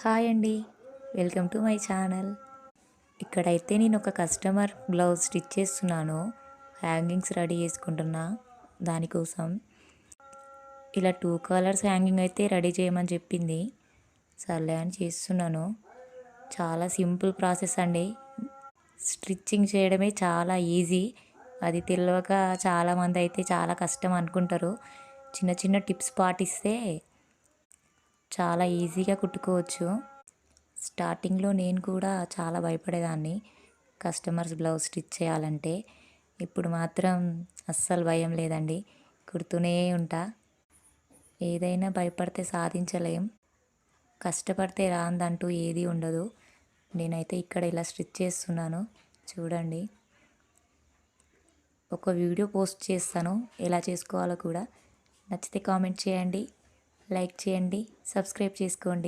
Hi అండి. Welcome to my channel. ఇక్కడైతే నేను ఒక కస్టమర్ బ్లౌజ్ స్టిచ్ చేస్తున్నాను. హ్యాంగింగ్స్ రెడీ చేసుకుంటున్నా దానికోసం. ఇలా 2 కలర్స్ హ్యాంగింగ్ అయితే రెడీ చేయమని చెప్పింది. సర్లే అని చేస్తున్నాను. చాలా సింపుల్ ప్రాసెస్ అండి. స్టిచ్చింగ్ చేయడమే చాలా ఈజీ. అది తెలియక చాలామంది అయితే చాలా కష్టం అనుకుంటారు. చిన్న చిన్న టిప్స్ పాటిస్తే చాలా ఈజీగా కుట్టుకోవచ్చు. స్టార్టింగ్లో నేను కూడా చాలా భయపడేదాన్ని కస్టమర్స్ బ్లౌజ్ స్టిచ్ చేయాలంటే. ఇప్పుడు మాత్రం అస్సలు భయం లేదండి, కుడుతూనే ఉంటా. ఏదైనా భయపడితే సాధించలేం, కష్టపడితే రాందంటూ ఏది ఉండదు. నేనైతే ఇక్కడ ఇలా స్టిచ్ చేస్తున్నాను చూడండి. ఒక వీడియో పోస్ట్ చేస్తాను ఎలా చేసుకోవాలో కూడా. నచ్చితే కామెంట్ చేయండి, లైక్ చేయండి, సబ్స్క్రైబ్ చేసుకోండి.